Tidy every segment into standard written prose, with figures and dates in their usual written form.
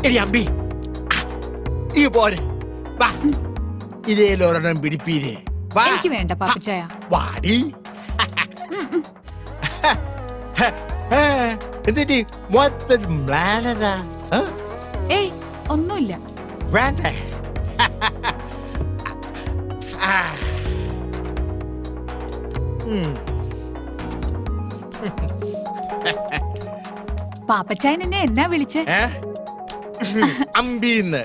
എടി അമ്പി ഈ പോരെ വാ ഇതേലൊരെണ്ണം പിടിപ്പീരേ വാ എനിക്ക് വേണ്ട പാപ്പച്ചായ. വാടി എന്നിട്ട് മൊത്തം മ്ലാനതാ ഏയ് ഒന്നുമില്ല. വേണ്ടേ പാപ്പച്ചായൻ എന്നെ എന്നാ വിളിച്ചേ? അമ്പീന്ന്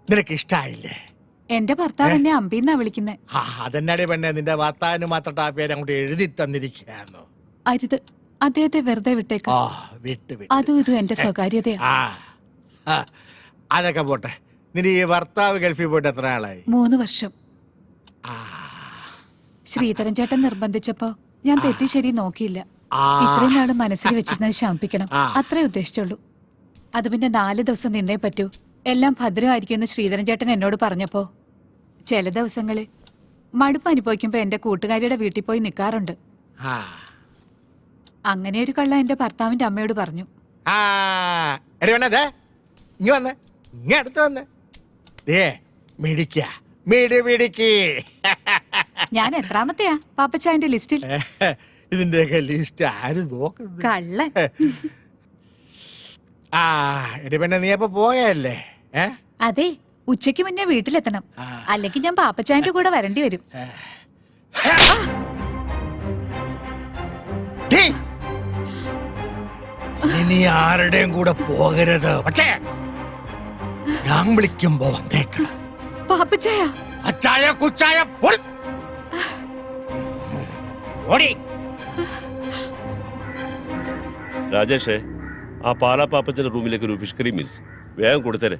നിനക്ക് ഇഷ്ടായില്ലേ? എന്റെ ഭർത്താവ് എന്നെ അമ്പീന്നാ വിളിക്കുന്നേ. അതെന്നാടേ പെണ്ണെ, നിന്റെ വാർത്താവിന് മാത്രം ആ പേര് അങ്ങോട്ട് എഴുതി തന്നിരിക്കുകയായിരുന്നു. അരുത്, അദ്ദേഹത്തെ വെറുതെ വിട്ടേക്ക. അതും ഇതും എന്റെ സ്വകാര്യതയാ. അതൊക്കെ പോട്ടെ. നിന്റെ ഈ ഭർത്താവ് ഗൾഫിൽ പോയിട്ട് എത്ര ആളായി? 3 വർഷം. ശ്രീധരൻ ചേട്ടൻ നിർബന്ധിച്ചപ്പോ ഞാൻ തെറ്റി ശരി നോക്കിയില്ല. ഇത്രയും നാള് മനസ്സിൽ വെച്ചിരുന്നത് ശമിപ്പിക്കണം, അത്രേ ഉദ്ദേശിച്ചുള്ളൂ. അത് പിന്നെ 4 ദിവസം നിന്നേ പറ്റൂ, എല്ലാം ഭദ്രമായിരിക്കുമെന്ന് ശ്രീധരൻ ചേട്ടൻ എന്നോട് പറഞ്ഞപ്പോ ചില ദിവസങ്ങളിൽ മടുപ്പ് അനുഭവിക്കുമ്പോ എന്റെ കൂട്ടുകാരിയുടെ വീട്ടിൽ പോയി നിൽക്കാറുണ്ട്. അങ്ങനെ ഒരു കള്ള എന്റെ ഭർത്താവിന്റെ അമ്മയോട് പറഞ്ഞു. ഞാൻ എത്രാമത്തെയാ പാപ്പച്ചായന്റെ ലിസ്റ്റിൽ? ഇതിന്റെയൊക്കെ ലിസ്റ്റ് ആര് നോക്കുന്നത്? കള്ളൻ. പെണ്ണെ നീ അപ്പൊ പോയല്ലേ? അതെ, ഉച്ചയ്ക്ക് മുന്നേ വീട്ടിലെത്തണം, അല്ലെങ്കിൽ ഞാൻ പാപ്പച്ചായന്റെ കൂടെ വരേണ്ടി വരും. ഇനി ആരുടെയും കൂടെ പോകരുത്, പക്ഷേ ഞാൻ വിളിക്കുമ്പോ വന്നേക്കണം. പാപ്പച്ചായ അച്ചായ കുച്ചായ ഓടി. രാജേഷേ, ആ പാലാ പാപ്പച്ചന്റെ റൂമിലേക്ക് ഒരു ഫിഷ് കറി മീൽസ് വേഗം കൊടുത്തരെ.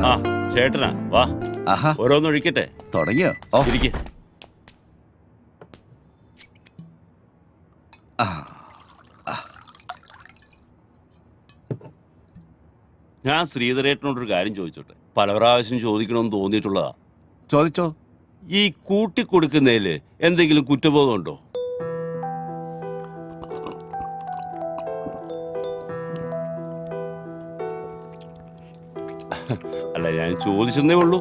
ആ ചേട്ടനാ, വാ ഓരോന്നൊഴിക്കട്ടെ. തുടങ്ങിയോ? ഇരിക്കെ. ഞാൻ ശ്രീധരേട്ടനോടൊരു കാര്യം ചോദിച്ചോട്ടെ? പല പ്രാവശ്യം ചോദിക്കണമെന്ന് തോന്നിയിട്ടുള്ളതാ. ചോദിച്ചോ. ഈ കൂട്ടിക്കൊടുക്കുന്നതില് എന്തെങ്കിലും കുറ്റബോധം ഉണ്ടോ? അല്ല, ഞാൻ ചോദിച്ചെന്നേ ഉള്ളൂ.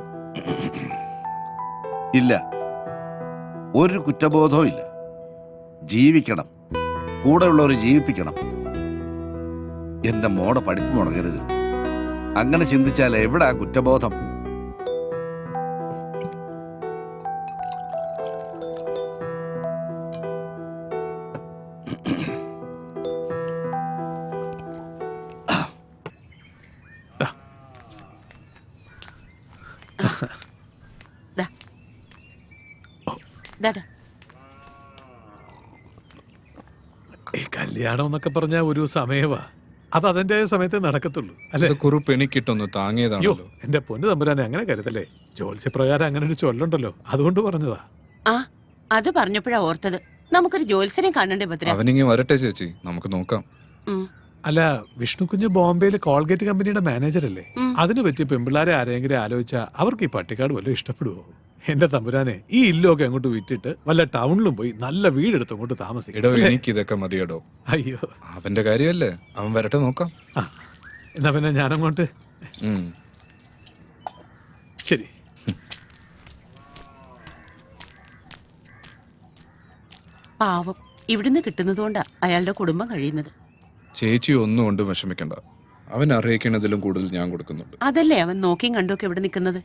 ഇല്ല, ഒരു കുറ്റബോധവും ഇല്ല. ജീവിക്കണം, കൂടെ ഉള്ളവർ ജീവിപ്പിക്കണം. എന്റെ മോടെ പഠിപ്പ് മുടങ്ങരുത്. അങ്ങനെ ചിന്തിച്ചാൽ എവിടാ കുറ്റബോധം? കല്യാണം എന്നൊക്കെ പറഞ്ഞ ഒരു സമയവാ, അത് അതിന്റെ സമയത്ത് നടക്കത്തുള്ളൂ അല്ലെ? കുറിപ്പ് എനിക്കിട്ടൊന്ന് താങ്ങിയതാണല്ലോ. എന്റെ പൊന്നു തമ്പുരാനെ, അങ്ങനെ കരുതല്ലേ. ജ്യോത്സ്യപ്രകാരം അങ്ങനെ ഒരു ചൊല്ലുണ്ടല്ലോ, അതുകൊണ്ട് പറഞ്ഞതാ. അത് പറഞ്ഞപ്പോഴാ ഓർത്തത്, നമുക്കൊരു ജ്യോത്സ്യനെ കാണണ്ടേ ഭദ്ര? അവനിങ്ങി വരട്ടെ ചേച്ചി, നമുക്ക് നോക്കാം. അല്ല, വിഷ്ണുകുഞ്ഞ് ബോംബെയിലെ കോൾഗേറ്റ് കമ്പനിയുടെ മാനേജർ അല്ലേ? അതിന് പറ്റിയ പെമ്പിള്ളാരെ ആരെങ്കിലും ആലോചിച്ചാ അവർക്ക് ഈ പട്ടിക്കാട് വല്ലതും ഇഷ്ടപ്പെടുവോ? എന്റെ തമ്പുരാനെ, ഈ ഇല്ലൊക്കെ അങ്ങോട്ട് വിറ്റിട്ട് വല്ല ടൗണിലും പോയി നല്ല വീടെടുത്ത് അങ്ങോട്ട് താമസിക്കും. എനിക്ക് ഇതൊക്കെ മതിയടോ. അയ്യോ, അവന്റെ കാര്യമല്ലേ, അവൻ വരട്ടെ, നോക്കാം. എന്നാ പിന്നെ ഞാനങ്ങോട്ട്. ശരി. പാവം, ഇവിടുന്ന് കിട്ടുന്നതുകൊണ്ടാ അയാളുടെ കുടുംബം കഴിയുന്നത്. ചേച്ചി ഒന്നും കൊണ്ടും വിഷമിക്കണ്ട, അവൻ അറിയിക്കണതിലും കൂടുതൽ ഞാൻ കൊടുക്കുന്നുണ്ട്. അതല്ലേ അവൻ നോക്കിയും കണ്ടുമൊക്കെ ഇവിടെ നിൽക്കുന്നത്.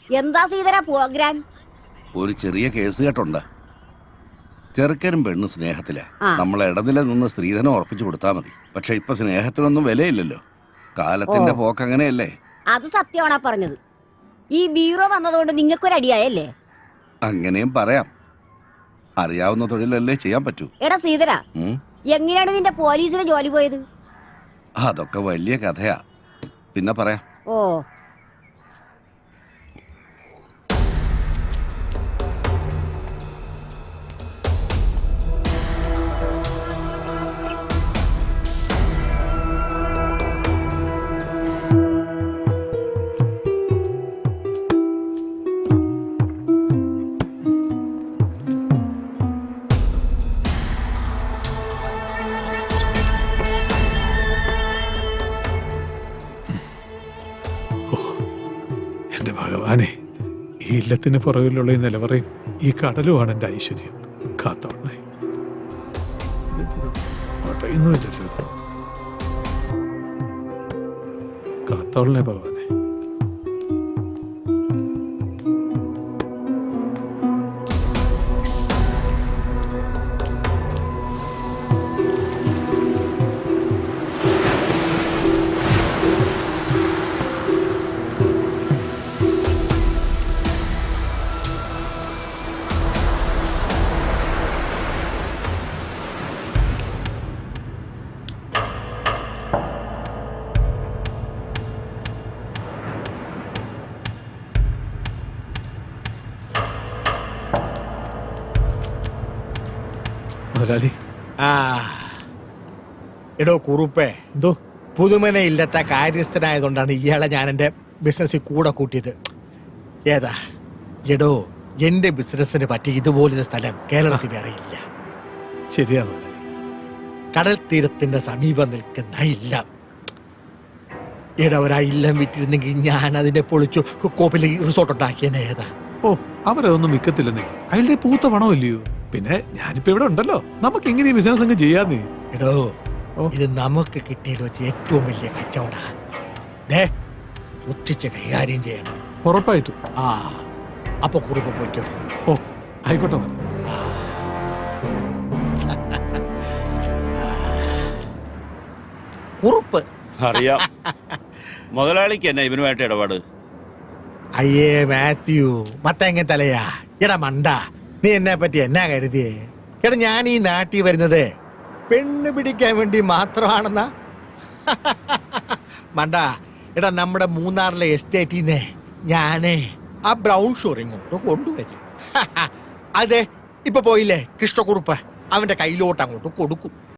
എന്താ സീതര പ്രോഗ്രാം? ഒരു ചെറിയ കേസ് കേട്ടുണ്ട്. ചെറുക്കനും പെണ്ണും സ്നേഹത്തിലാ. ആ. നമ്മൾ ഇടനില നിന്ന് സ്ത്രീധനം ഉറപ്പിച്ചു കൊടുത്താൽ മതി. പക്ഷെ ഇപ്പൊ സ്നേഹത്തിനൊന്നും വിലയില്ലല്ലോ. കാലത്തിന്റെ പോക്ക് അങ്ങനെയല്ലേ? അത് സത്യമാണാ പറഞ്ഞത്. ഈ ബീറോ വന്നതുകൊണ്ട് നിങ്ങൾക്കൊരടിയായല്ലേ? അങ്ങനെയും പറയാം. അറിയാവുന്ന തൊഴിലല്ലേ ചെയ്യാൻ പറ്റൂ. എടാ സീതര, ഉം. എങ്ങനെയാണ് നിന്റെ പോലീസിന് ജോലി പോയത്? അതൊക്കെ വലിയ കഥയാ, പിന്നെ പറയാം. ഓ, എന്റെ ഭഗവാനെ, ഈ ഇല്ലത്തിന് പുറകിലുള്ള ഈ നിലവറയും ഈ കടലുമാണ് എന്റെ ഐശ്വര്യം. കാത്തോളണേ. ഒന്നുമില്ലല്ലോ ഇത്. കാത്തോളണേ ഭഗവാനെ. മുതലാളി, ആ എടോ കുറുപ്പേ, എന്തോ? പുതുമന ഇല്ലാത്ത കാര്യസ്ഥനായതുകൊണ്ടാണ് ഇയാളെ ഞാൻ എൻ്റെ ബിസിനസ്സിൽ കൂടെ കൂട്ടിയത്. ഏതാ എടോ, എന്റെ ബിസിനസ്സിന് പറ്റി ഇതുപോലൊരു സ്ഥലം കേരളത്തിൽ വേറെ ഇല്ല. ശരിയാ മുതലാളി. കടൽ തീരത്തിന്റെ സമീപം നിൽക്കുന്ന ഇല്ലം. ഇടവരാ ഇല്ലം വിറ്റിരുന്നെങ്കിൽ ഞാൻ അതിനെ പൊളിച്ചു കോപ്പിൽ റിസോർട്ട് ഉണ്ടാക്കിയനെ. ഏതാ? ഓ, അവരതൊന്നും വിൽക്കത്തില്ലെന്നേ. അയാളുടെ പൂത്ത പണമില്ലയോ? പിന്നെ ഞാനിപ്പോ ഇവിടെ ഉണ്ടല്ലോ, നമുക്ക് എങ്ങനെ ഈ ബിസിനസ് അങ്ങ് ചെയ്യാന്നേ. എടോ, ഓ. ഇത് നമുക്ക് കിട്ടിയതിൽ വെച്ച് ഏറ്റവും വലിയ കച്ചവടാ. സൂക്ഷിച്ച് കൈകാര്യം ചെയ്യണം. ഉറപ്പായിട്ടും. ആ, അപ്പൊ കുറുപ്പ് പോയിക്കോ. ഓ, ആയിക്കോട്ടെ മുതലാളി. കുറുപ്പ് അറിയാം. മുതലാളിക്ക് എന്നാ ഇവനുമായിട്ട് ഇടപാട്? അയ്യേ മാത്യു, മത്തങ്ങ തലയാ. എടാ മണ്ട, നീ എന്നെ പറ്റി എന്നാ കരുതിയേ? എടാ, ഞാൻ ഈ നാട്ടിൽ വരുന്നത് പെണ്ണ് പിടിക്കാൻ വേണ്ടി മാത്രമാണെന്നാ? മണ്ട, എടാ നമ്മുടെ മൂന്നാറിലെ എസ്റ്റേറ്റിന്നെ ഞാനേ ആ ബ്രൗൺ ഷുഗർ ഇങ്ങോട്ട് കൊണ്ടുവരും. അതെ, ഇപ്പൊ പോയില്ലേ കൃഷ്ണക്കുറുപ്പ്, അവന്റെ കയ്യിലോട്ട് അങ്ങോട്ട് കൊടുക്കും.